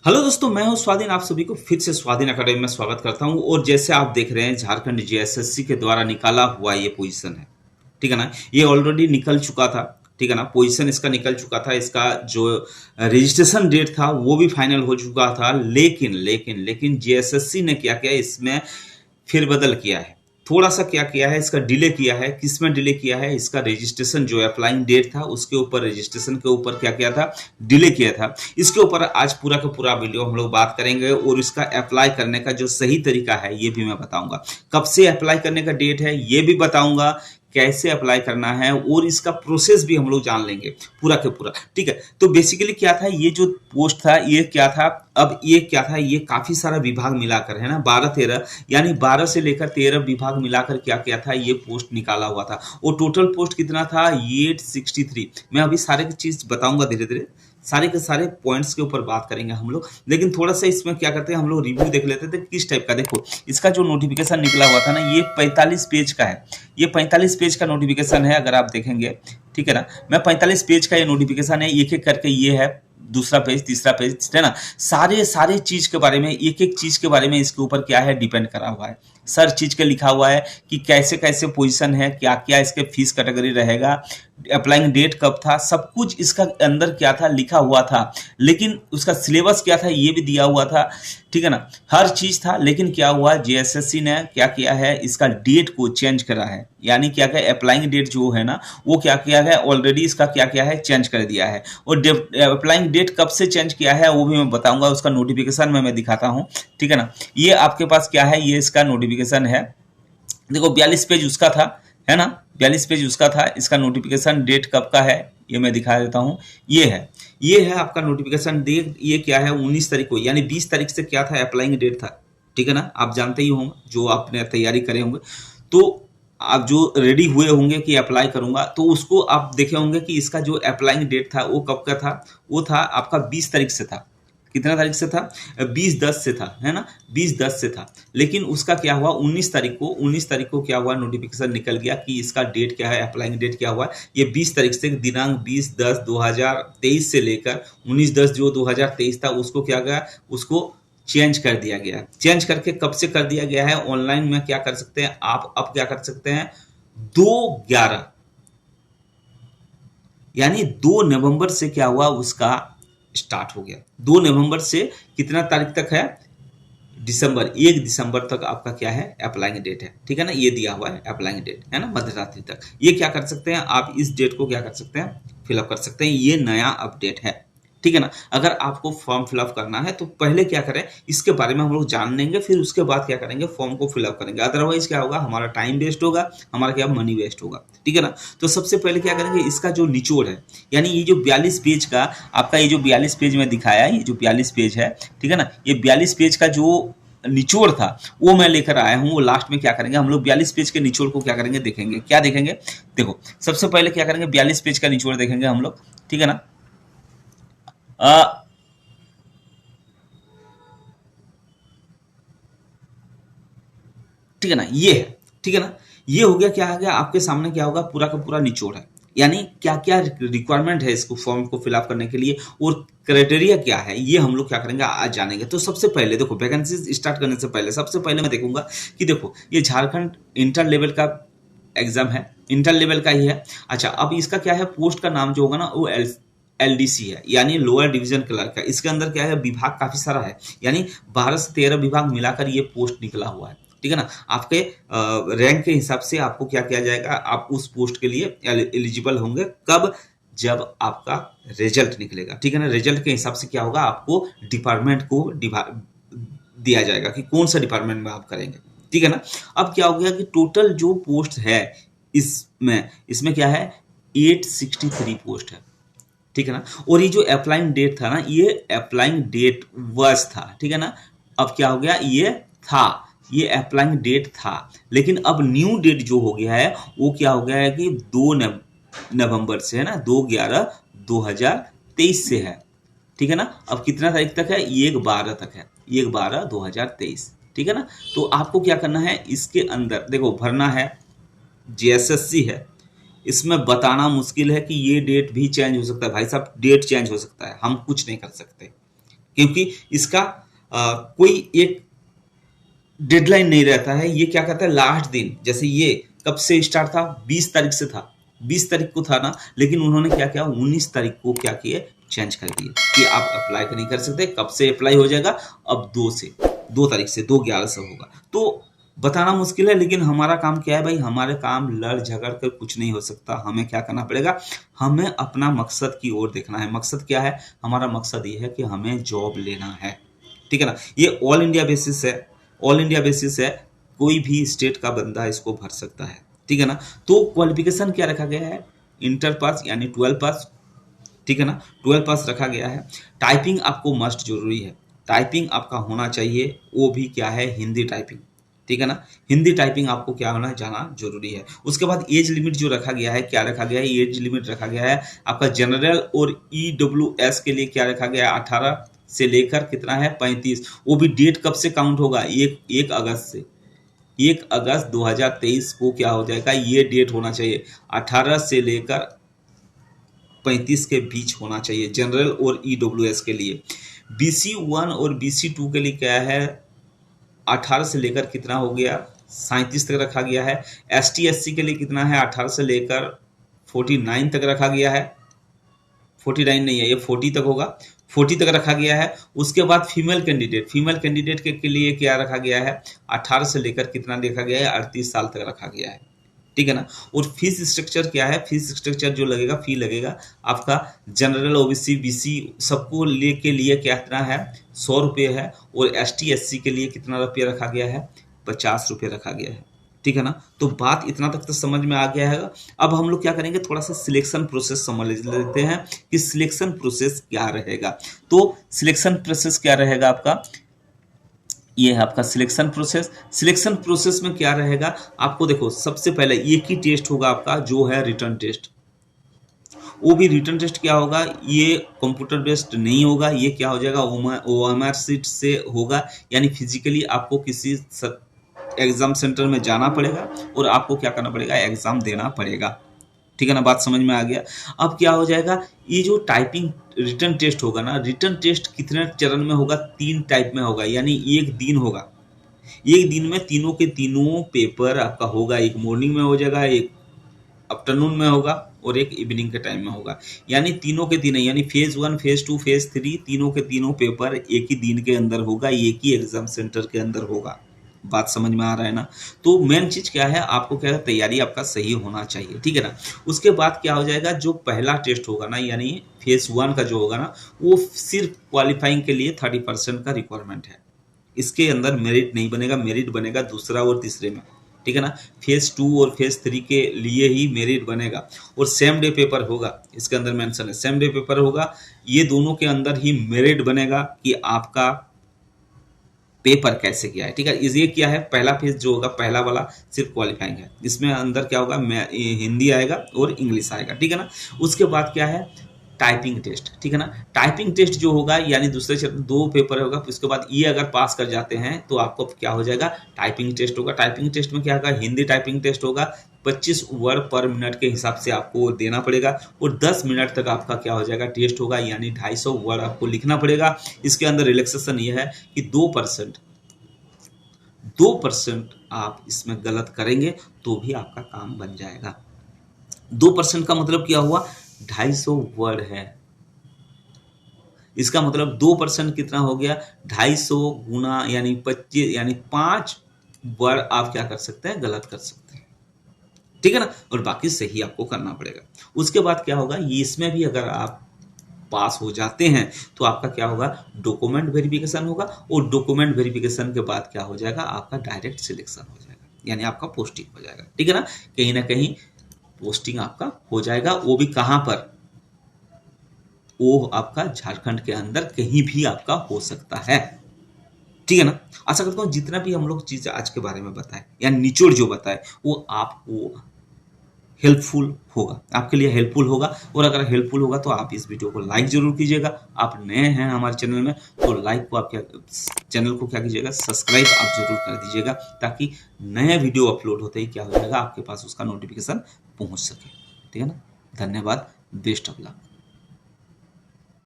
Hello दोस्तों, मैं हूं स्वाधीन। आप सभी को फिर से स्वाधीन अकेडमी में स्वागत करता हूं। और जैसे आप देख रहे हैं, झारखंड जेएसएससी के द्वारा निकाला हुआ ये पोजीशन है, ठीक है ना। ये ऑलरेडी निकल चुका था, ठीक है ना। पोजीशन इसका निकल चुका था, इसका जो रजिस्ट्रेशन डेट था वो भी फाइनल हो चुका था। लेकिन लेकिन लेकिन जेएसएससी ने क्या किया, इसमें फेरबदल किया है। थोड़ा सा क्या किया है, इसका डिले किया है। किस में डिले किया है, इसका रजिस्ट्रेशन जो अप्लाइंग डेट था उसके ऊपर, रजिस्ट्रेशन के ऊपर क्या किया था, डिले किया था। इसके ऊपर आज पूरा का पूरा वीडियो हम लोग बात करेंगे और इसका अप्लाई करने का जो सही तरीका है ये भी मैं बताऊंगा। कब से अप्लाई करने का डेट है ये भी बताऊंगा, कैसे अप्लाई करना है और इसका प्रोसेस भी हम लोग जान लेंगे पूरा के पूरा, ठीक है। तो बेसिकली क्या था, ये जो पोस्ट था ये क्या था, अब ये क्या था, ये काफी सारा विभाग मिलाकर है ना, 12-13 यानी 12 से लेकर 13 विभाग मिलाकर क्या क्या था, ये पोस्ट निकाला हुआ था। और टोटल पोस्ट कितना था, 863। मैं अभी सारे चीज बताऊंगा धीरे धीरे, सारे के सारे पॉइंट्स के ऊपर बात करेंगे हम लोग। लेकिन थोड़ा सा इसमें क्या करते हैं, हम लोग रिव्यू देख लेते थे किस टाइप का। देखो, इसका जो नोटिफिकेशन निकला हुआ था ना, ये 45 पेज का है। ये 45 पेज का नोटिफिकेशन है, अगर आप देखेंगे, ठीक है ना। मैं 45 पेज का ये नोटिफिकेशन है, एक एक करके ये है, दूसरा पेज, तीसरा पेज, है ना। सारे सारे चीज के बारे में, एक एक चीज के बारे में इसके ऊपर क्या है, डिपेंड करा हुआ है। सर चीज के लिखा हुआ है कि कैसे कैसे पोजीशन है, क्या क्या इसके फीस कैटेगरी रहेगा, अप्लाइंग डेट कब था, सब कुछ इसका अंदर क्या था लिखा हुआ था। लेकिन उसका सिलेबस क्या था ये भी दिया हुआ था, ठीक है ना। हर चीज था। लेकिन क्या हुआ, जेएसएससी ने क्या किया है, इसका डेट को चेंज करा है। यानी क्या क्या अप्लाइंग डेट जो है ना, वो क्या किया है, ऑलरेडी इसका क्या किया है, चेंज कर दिया है। और अप्लाइंग डेट कब से चेंज किया है वो भी मैं बताऊंगा, उसका नोटिफिकेशन में मैं दिखाता हूं, ठीक है ना। ये आपके पास क्या है, ये इसका नोटिफिकेशन है। देखो 42 पेज उसका था, है ना, 42 पेज उसका था। इसका नोटिफिकेशन डेट कब का है ये मैं दिखा देता हूँ। ये है आपका नोटिफिकेशन डेट। ये क्या है, 19 तारीख को, यानी 20 तारीख से क्या था, अप्लाइंग डेट था, ठीक है ना। आप जानते ही होंगे, जो आपने तैयारी करे होंगे, तो आप जो रेडी हुए होंगे कि अप्लाई करूंगा, तो उसको आप देखे होंगे कि इसका जो अप्लाइंग डेट था वो कब का था, वो था आपका 20 तारीख से था। कितना तारीख से था, 20/10 से था, है ना, 20/10 से था। लेकिन उसका क्या हुआ, 19 तारीख को क्या हुआ, नोटिफिकेशन निकल गया कि इसका डेट क्या है, अप्लाइंग डेट क्या हुआ, ये 20 तारीख से, दिनांक 20/10/2023 से लेकर 19/10 जो 2023 था उसको क्या गया, उसको चेंज कर दिया गया। चेंज करके कब से कर दिया गया है, ऑनलाइन में क्या कर सकते हैं आप, अब क्या कर सकते हैं, 2/11 यानी 2 नवंबर से क्या हुआ, उसका स्टार्ट हो गया। 2 नवंबर से कितना तारीख तक है, दिसंबर, 1 दिसंबर तक आपका क्या है, अप्लाइंग डेट है, ठीक है ना। ये दिया हुआ है अप्लाइंग डेट, है ना, मध्यरात्रि तक। ये क्या कर सकते हैं आप, इस डेट को क्या कर सकते हैं, फिलअप कर सकते हैं। ये नया अपडेट है, ठीक है ना। अगर आपको फॉर्म फिलअप करना है तो पहले क्या करें, इसके बारे में हम लोग जान लेंगे, फिर उसके बाद क्या करेंगे, फॉर्म को फिलअप करेंगे। अदरवाइज क्या होगा, हमारा टाइम वेस्ट होगा, हमारा क्या मनी वेस्ट होगा, ठीक है ना। तो सबसे पहले क्या करेंगे, इसका जो निचोड़ है, यानी ये जो 42 पेज का आपका, ये जो 42 पेज में दिखाया है, ये जो 42 पेज है, ठीक है ना, ये 42 पेज का जो निचोड़ था वो मैं लेकर आया हूं। वो लास्ट में क्या करेंगे हम लोग, 42 पेज के निचोड़ को क्या करेंगे, देखेंगे। क्या देखेंगे, देखो सबसे पहले क्या करेंगे, 42 पेज का निचोड़ देखेंगे हम लोग, ठीक है ना। ठीक है ना, ये है, ठीक है ना। ये हो गया, क्या आ गया आपके सामने, क्या होगा, पूरा का पूरा निचोड़ है। यानी क्या क्या रिक्वायरमेंट है इसको, फॉर्म को फिलअप करने के लिए, और क्राइटेरिया क्या है, ये हम लोग क्या करेंगे आज जानेंगे। तो सबसे पहले देखो, वैकेंसी स्टार्ट करने से पहले सबसे पहले मैं देखूंगा कि देखो, ये झारखंड इंटर लेवल का एग्जाम है, इंटर लेवल का ही है। अच्छा, अब इसका क्या है, पोस्ट का नाम जो होगा ना, वो एलडीसी है, यानी लोअर डिवीजन क्लर्क का। इसके अंदर क्या है, विभाग काफी सारा है, यानी 12 से 13 विभाग मिलाकर ये पोस्ट निकला हुआ है, ठीक है ना। आपके रैंक के हिसाब से आपको क्या किया जाएगा, आप उस पोस्ट के लिए एलिजिबल होंगे। कब, जब आपका रिजल्ट निकलेगा, ठीक है ना। रिजल्ट के हिसाब से क्या होगा, आपको डिपार्टमेंट को दिया जाएगा कि कौन सा डिपार्टमेंट में आप करेंगे, ठीक है ना। अब क्या हो गया कि टोटल जो पोस्ट है इसमें क्या है, 863 पोस्ट है, ठीक है ना। और ये जो अप्लाइंग डेट था ना, ये अप्लाइंग डेट वर्ष था, ठीक है ना। अब क्या हो गया, ये था, ये अप्लाइंग डेट था। लेकिन अब न्यू डेट जो हो गया है वो क्या हो गया है कि 2 नवंबर से है ना, 2/11/2023 से है, ठीक है ना। अब कितना तारीख तक है, 1/12 तक है, 1/12/2023, ठीक है ना। तो आपको क्या करना है, इसके अंदर देखो भरना है, जेएसएससी है, इसमें बताना मुश्किल है कि ये डेट भी चेंज हो सकता है भाई साहब, डेट चेंज हो सकता है, हम कुछ नहीं कर सकते। क्योंकि इसका कोई एक डेडलाइन नहीं रहता है। ये क्या कहता है, लास्ट दिन, जैसे ये कब से स्टार्ट था, 20 तारीख से था, 20 तारीख को था ना, लेकिन उन्होंने क्या किया, 19 तारीख को क्या किए, चेंज कर दिए कि आप अप्लाई नहीं कर सकते। कब से अप्लाई हो जाएगा, अब 2 तारीख से 2/11 से होगा। तो बताना मुश्किल है, लेकिन हमारा काम क्या है भाई, हमारे काम लड़ झगड़ कर कुछ नहीं हो सकता। हमें क्या करना पड़ेगा, हमें अपना मकसद की ओर देखना है। मकसद क्या है, हमारा मकसद ये है कि हमें जॉब लेना है, ठीक है ना। ये ऑल इंडिया बेसिस है, ऑल इंडिया बेसिस है, कोई भी स्टेट का बंदा इसको भर सकता है, ठीक है ना। तो क्वालिफिकेशन क्या रखा गया है, इंटर पास यानी 12 पास, ठीक है ना, 12 पास रखा गया है। टाइपिंग आपको मस्ट जरूरी है, टाइपिंग आपका होना चाहिए, वो भी क्या है, हिंदी टाइपिंग, ठीक है ना। हिंदी टाइपिंग आपको क्या होना जाना जरूरी है। उसके बाद एज लिमिट जो रखा गया है, क्या रखा गया है, एज लिमिट रखा गया है आपका जनरल और EWS के लिए क्या रखा गया है, 18 से लेकर कितना है, 35। वो भी डेट कब से काउंट होगा, 1 अगस्त से, 1 अगस्त 2023 को क्या हो जाएगा, ये डेट होना चाहिए, 18 से लेकर 35 के बीच होना चाहिए जनरल और EWS के लिए। BC1 और BC2 के लिए क्या है, 18 से लेकर कितना हो गया, 37 तक रखा गया है। ST SC के लिए कितना है, 18 से लेकर 49 तक रखा गया है, 49 नहीं है, ये 40 तक होगा, 40 तक रखा गया है। उसके बाद फीमेल कैंडिडेट के लिए क्या रखा गया है, 18 से लेकर कितना देखा गया है, 38 साल तक रखा गया है, ठीक है ना। और फीस स्ट्रक्चर क्या है, फीस स्ट्रक्चर जो लगेगा, फी लगेगा आपका जनरल OBC BC सबको के लिए कितना है, 100 रुपये है। और ST SC के लिए कितना रुपया रखा गया है, 50 रुपये रखा गया है, ठीक है ना। तो बात इतना तक तो समझ में आ गया है। अब हम लोग क्या करेंगे, थोड़ा सा सिलेक्शन प्रोसेस समझ लेते हैं कि सिलेक्शन प्रोसेस क्या रहेगा। तो सिलेक्शन प्रोसेस क्या रहेगा आपका, ये है आपका सिलेक्शन प्रोसेस में क्या रहेगा, आपको देखो सबसे पहले एक ही टेस्ट होगा आपका, जो है रिटर्न टेस्ट। वो भी रिटर्न टेस्ट क्या होगा, ये कंप्यूटर बेस्ड नहीं होगा, ये क्या हो जाएगा, OMR सीट से होगा, यानी फिजिकली आपको किसी एग्जाम सेंटर में जाना पड़ेगा और आपको क्या करना पड़ेगा, एग्जाम देना पड़ेगा, ठीक है ना। बात समझ में आ गया। अब क्या हो जाएगा, ये जो टाइपिंग रिटर्न टेस्ट होगा ना, रिटर्न टेस्ट कितने चरण में होगा, 3 टाइप में होगा, यानी एक दिन होगा, एक दिन में तीनों के तीनों पेपर आपका होगा। एक मॉर्निंग में हो जाएगा, एक आफ्टरनून में होगा और एक इवनिंग के टाइम में होगा, यानी तीनों के तीनों, यानी फेज 1 फेज 2 फेज 3 तीनों के तीनों पेपर एक ही दिन के अंदर होगा, एक ही एग्जाम सेंटर के अंदर होगा। बात समझ में आ रहा है ना। तो मेन चीज क्या है, आपको क्या है, तैयारी आपका सही होना चाहिए, ठीक है ना। उसके बाद क्या हो जाएगा, जो पहला टेस्ट होगा ना, यानी फेज 1 का जो होगा ना, वो सिर्फ क्वालिफाइंग के लिए 30% का रिक्वायरमेंट है। इसके अंदर मेरिट नहीं बनेगा, मेरिट बनेगा दूसरा और तीसरे में, ठीक है ना। फेज 2 और फेज 3 के लिए ही मेरिट बनेगा। और सेम डे पेपर होगा, इसके अंदर मेंशन है सेम डे पेपर होगा। ये दोनों के अंदर ही मेरिट बनेगा कि आपका पेपर कैसे किया है, ठीक है। ये क्या है, पहला फेज जो होगा, पहला वाला सिर्फ क्वालिफाइंग है, इसमें अंदर क्या होगा, हिंदी आएगा और इंग्लिश आएगा, ठीक है ना। उसके बाद क्या है, टाइपिंग टेस्ट, ठीक है ना। टाइपिंग टेस्ट जो होगा, यानी दूसरे 2 पेपर होगा, उसके बाद ये अगर पास कर जाते हैं तो आपको क्या हो जाएगा, टाइपिंग टेस्ट होगा। टाइपिंग टेस्ट में क्या होगा, हिंदी टाइपिंग टेस्ट होगा, 25 वर्ड पर मिनट के हिसाब से आपको देना पड़ेगा और 10 मिनट तक आपका क्या हो जाएगा, टेस्ट होगा, यानी 250 वर्ड आपको लिखना पड़ेगा। इसके अंदर रिलैक्सेशन ये है कि 2% आप इसमें गलत करेंगे तो भी आपका काम बन जाएगा। 2% का मतलब क्या हुआ, 250 वर्ड है, इसका मतलब 2% कितना हो गया, 250 गुना यानी 25, यानी 5 वर्ड आप क्या कर सकते हैं, गलत कर सकते हैं, ठीक है ना। और बाकी सही आपको करना पड़ेगा। उसके बाद क्या होगा, ये इसमें भी अगर आप पास हो जाते हैं तो आपका क्या होगा, डॉक्यूमेंट वेरिफिकेशन होगा। और डॉक्यूमेंट वेरिफिकेशन के बाद क्या हो जाएगा, आपका डायरेक्ट सिलेक्शन हो जाएगा, यानी आपका पोस्टिंग हो जाएगा, ठीक है ना कहीं पोस्टिंग आपका हो जाएगा। वो भी कहां पर, वो आपका झारखंड के अंदर कहीं भी आपका हो सकता है, ठीक है ना। आशा करता हूं जितना भी हम लोग चीजें आज के बारे में बताए या निचोड़ जो बताए, वो आपको हेल्पफुल होगा, आपके लिए हेल्पफुल होगा। और अगर हेल्पफुल होगा तो आप इस वीडियो को लाइक जरूर कीजिएगा। आप नए हैं हमारे चैनल में तो लाइक को आप क्या, चैनल को क्या कीजिएगा, सब्सक्राइब आप जरूर कर दीजिएगा, ताकि नया वीडियो अपलोड होते ही क्या हो जाएगा, आपके पास उसका नोटिफिकेशन पहुंच सके, ठीक है ना। धन्यवाद, बेस्ट ऑफ लक।